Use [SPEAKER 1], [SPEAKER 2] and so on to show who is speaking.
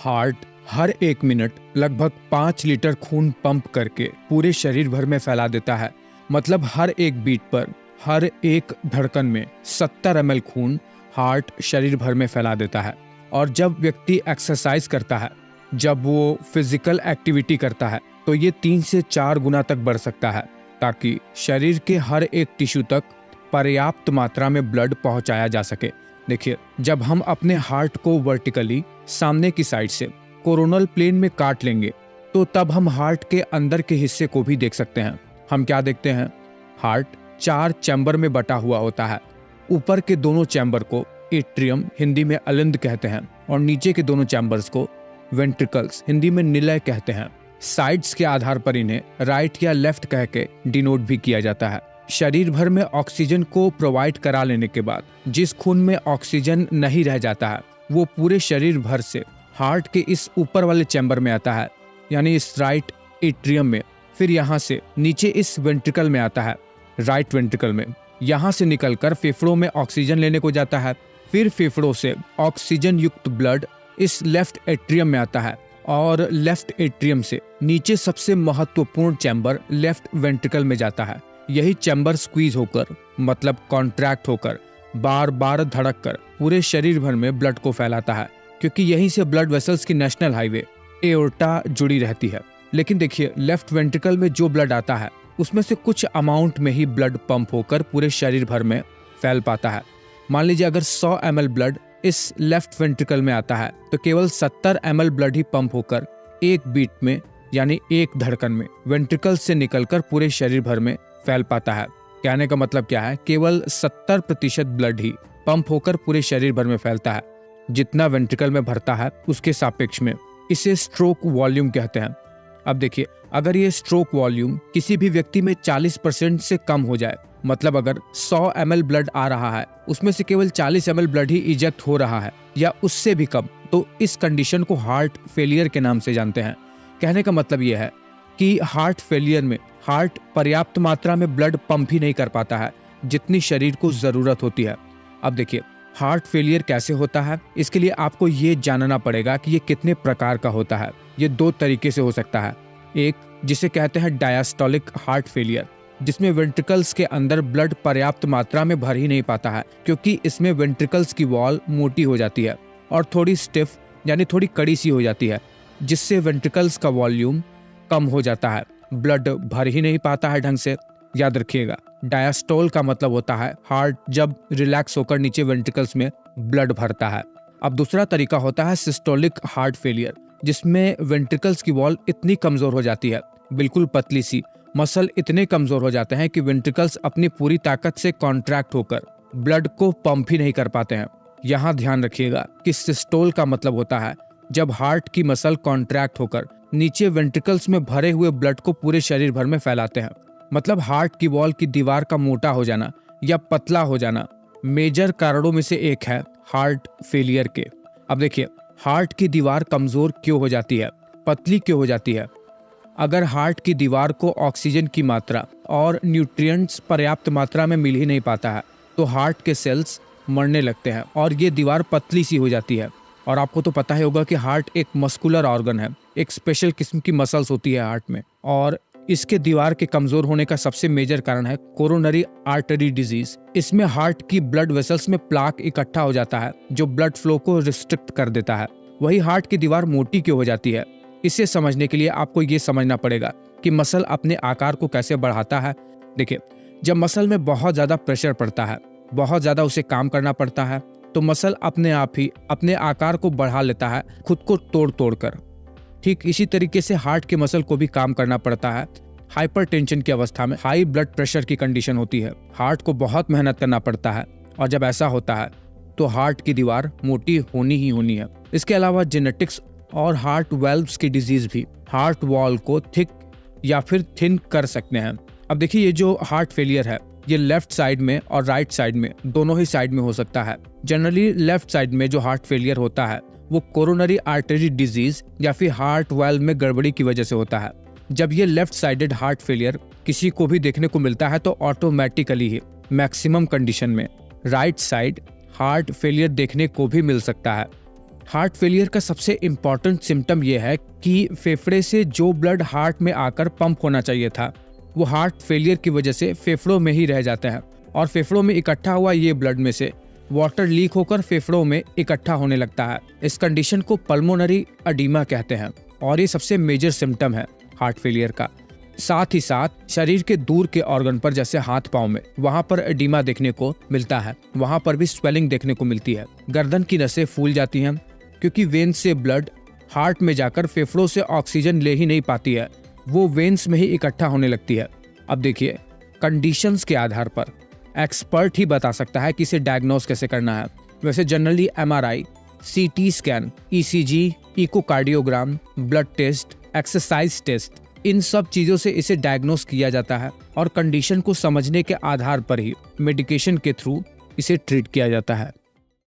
[SPEAKER 1] Heart हर 1 minute लगभग 5 litre खून pump करके पूरे शरीर भर में फैला देता है। मतलब हर एक बीट पर, हर एक धड़कन में 70 ml खून हार्ट शरीर भर में फैला देता है। और जब व्यक्ति एक्सरसाइज करता है, जब वो फिजिकल एक्टिविटी करता है, तो ये 3 से 4 गुना तक बढ़ सकता है, ताकि शरीर के हर एक टिश्यू तक पर्याप्त मात्रा में ब्लड पहुंचाया जा सके। देखिए, जब हम अपने हार्ट को वर्टिकली सामने की साइड से कोरोनल प्लेन में काट लेंगे, तो तब हम हार्ट के अंदर के हिस्से को भी देख सकते हैं। हम क्या देखते हैं? हार्ट 4 चैम्बर में बटा हुआ होता है। ऊपर के दोनों चैम्बर को एट्रियम, हिंदी में अलिंद कहते हैं, और नीचे के दोनों चैम्बर्स को वेंट्रिकल्स, हिंदी में निलय कहते हैं। साइड्स के आधार पर इन्हें राइट या लेफ्ट कह के डिनोट भी किया जाता है। शरीर भर में ऑक्सीजन को प्रोवाइड करा लेने के बाद जिस खून में ऑक्सीजन नहीं रह जाता है, वो पूरे शरीर भर से हार्ट के इस ऊपर वाले चैम्बर में आता है, यानी इस राइट एट्रियम में। फिर यहाँ से नीचे इस वेंट्रिकल में आता है, राइट वेंट्रिकल में। यहाँ से निकलकर फेफड़ों में ऑक्सीजन लेने को जाता है। फिर फेफड़ों से ऑक्सीजन युक्त ब्लड इस लेफ्ट एट्रियम में आता है, और लेफ्ट एट्रियम से नीचे सबसे महत्वपूर्ण चैम्बर लेफ्ट वेंट्रिकल में जाता है। यही चैम्बर स्क्वीज होकर, मतलब कॉन्ट्रैक्ट होकर, बार बार धड़क कर पूरे शरीर भर में ब्लड को फैलाता है, क्योंकि यहीं से ब्लड वेसल्स की नेशनल हाईवे एओर्टा जुड़ी रहती है। लेकिन देखिए, लेफ्ट वेंट्रिकल में जो ब्लड आता है, उसमें से कुछ अमाउंट में ही ब्लड पंप होकर पूरे शरीर भर में फैल पाता है। मान लीजिए अगर 100 ml ब्लड इस लेफ्ट वेंट्रिकल में आता है, तो केवल 70 ml ब्लड ही पंप होकर एक बीट में, यानी एक धड़कन में, वेंट्रिकल से निकलकर पूरे शरीर भर में फैल पाता है। कहने का मतलब क्या है? केवल 70% ब्लड ही पंप होकर पूरे शरीर भर में फैलता है, जितना वेंट्रिकल में भरता है उसके सापेक्ष में। इसे स्ट्रोक वॉल्यूम कहते हैं। अब देखिए, अगर ये स्ट्रोक वॉल्यूम किसी भी व्यक्ति में 40% से कम हो जाए, मतलब अगर 100 ml ब्लड आ रहा है, उसमें से केवल 40 ml ब्लड ही इजेक्ट हो रहा है, या उससे भी कम, तो इस कंडीशन को हार्ट फेलियर के नाम से जानते हैं। कहने का मतलब यह है कि हार्ट फेलियर में हार्ट पर्याप्त मात्रा में ब्लड पंप ही नहीं कर पाता है, जितनी शरीर को जरूरत होती है। अब देखिए, हार्ट फेलियर कैसे होता है, इसके लिए आपको ये जानना पड़ेगा कि ये कितने प्रकार का होता है। ये 2 तरीके से हो सकता है। एक, जिसे कहते हैं डायस्टोलिक हार्ट फेलियर, जिसमें वेंट्रिकल्स के अंदर ब्लड पर्याप्त मात्रा में भर ही नहीं पाता है, क्योंकि इसमें वेंट्रिकल्स की वॉल मोटी हो जाती है और थोड़ी स्टिफ, यानी थोड़ी कड़ी सी हो जाती है, जिससे वेंट्रिकल्स का वॉल्यूम कम हो जाता है, ब्लड भर ही नहीं पाता है ढंग से। याद रखिएगा, डायस्टोल का मतलब होता है हार्ट जब रिलैक्स होकर नीचे वेंट्रिकल्स में ब्लड भरता है। अब दूसरा तरीका होता है सिस्टोलिक हार्ट फेलियर, जिसमें वेंट्रिकल्स की वॉल इतनी कमजोर हो जाती है, बिल्कुल पतली सी, मसल इतने कमजोर हो जाते हैं कि वेंट्रिकल्स अपनी पूरी ताकत से कॉन्ट्रैक्ट होकर ब्लड को पंप ही नहीं कर पाते हैं। यहाँ ध्यान रखिएगा कि सिस्टोल का मतलब होता है जब हार्ट की मसल कॉन्ट्रैक्ट होकर नीचे वेंट्रिकल्स में भरे हुए ब्लड को पूरे शरीर भर में फैलाते हैं। मतलब हार्ट की वॉल की दीवार का मोटा हो जाना या पतला हो जाना मेजर कारणों में से एक है हार्ट फेलियर के। अब देखिए, हार्ट की दीवार कमजोर क्यों हो जाती है, पतली क्यों हो जाती है? अगर हार्ट की दीवार को ऑक्सीजन की मात्रा और न्यूट्रिएंट्स पर्याप्त मात्रा में मिल ही नहीं पाता है, तो हार्ट के सेल्स मरने लगते हैं और ये दीवार पतली सी हो जाती है। और आपको तो पता ही होगा कि हार्ट एक मस्कुलर ऑर्गन है, एक स्पेशल किस्म की मसल्स होती है हार्ट में, और इसके दीवार के कमजोर होने का सबसे मेजर कारण है कोरोनरी आर्टरी डिजीज। इसमें हार्ट की ब्लड वेसल्स में प्लाक इकट्ठा हो जाता है, जो ब्लड फ्लो को रिस्ट्रिक्ट कर देता है। वही हार्ट की दीवार मोटी क्यों हो जाती है, इसे समझने के लिए आपको ये समझना पड़ेगा कि मसल अपने आकार को कैसे बढ़ाता है। देखिए, जब मसल में बहुत ज्यादा प्रेशर पड़ता है, बहुत ज्यादा उसे काम करना पड़ता है, तो मसल अपने आप ही अपने आकार को बढ़ा लेता है, खुद को तोड़ तोड़ कर। ठीक इसी तरीके से हार्ट के मसल को भी काम करना पड़ता है। हाइपरटेंशन की अवस्था में, हाई ब्लड प्रेशर की कंडीशन होती है, हार्ट को बहुत मेहनत करना पड़ता है, और जब ऐसा होता है तो हार्ट की दीवार मोटी होनी ही होनी है। इसके अलावा जेनेटिक्स और हार्ट वेल्व्स की डिजीज भी हार्ट वॉल को थिक या फिर थिन कर सकते हैं। अब देखिए, ये जो हार्ट फेलियर है, ये लेफ्ट साइड में और राइट साइड में, दोनों ही साइड में हो सकता है। जनरली लेफ्ट साइड में जो हार्ट फेलियर होता है, वो कोरोनरी आर्टरी डिजीज या फिर हार्ट वाल्व में गड़बड़ी की वजह से होता है। जब ये लेफ्ट साइडेड हार्ट फेलियर किसी को भी देखने को मिलता है, तो ऑटोमेटिकली ही मैक्सिमम कंडीशन में राइट साइड हार्ट फेलियर देखने को भी मिल सकता है। हार्ट फेलियर का सबसे इम्पॉर्टेंट सिम्टम यह है कि फेफड़े से जो ब्लड हार्ट में आकर पंप होना चाहिए था वो हार्ट फेलियर की वजह से फेफड़ों में ही रह जाता है और फेफड़ों में इकट्ठा हुआ ये ब्लड में से वाटर लीक होकर फेफड़ों में इकट्ठा होने लगता है। इस कंडीशन को पल्मोनरी एडीमा कहते हैं और ये सबसे मेजर सिम्टम है हार्ट फेलियर का। साथ ही साथ शरीर के दूर के ऑर्गन पर जैसे हाथ पांव में वहां पर एडीमा देखने को मिलता है, वहां पर भी स्वेलिंग देखने को मिलती है। गर्दन की नसें फूल जाती हैं क्योंकि वेन से ब्लड हार्ट में जाकर फेफड़ों से ऑक्सीजन ले ही नहीं पाती है, वो वेन्स में ही इकट्ठा होने लगती है। अब देखिए, कंडीशंस के आधार पर एक्सपर्ट ही बता सकता है कि इसे डायग्नोस कैसे करना है। वैसे generally MRI, CT scan, ECG, echocardiogram, blood test, exercise test, इन सब चीजों से इसे डायग्नोस किया जाता है और कंडीशन को समझने के आधार पर ही मेडिकेशन के थ्रू इसे ट्रीट किया जाता है।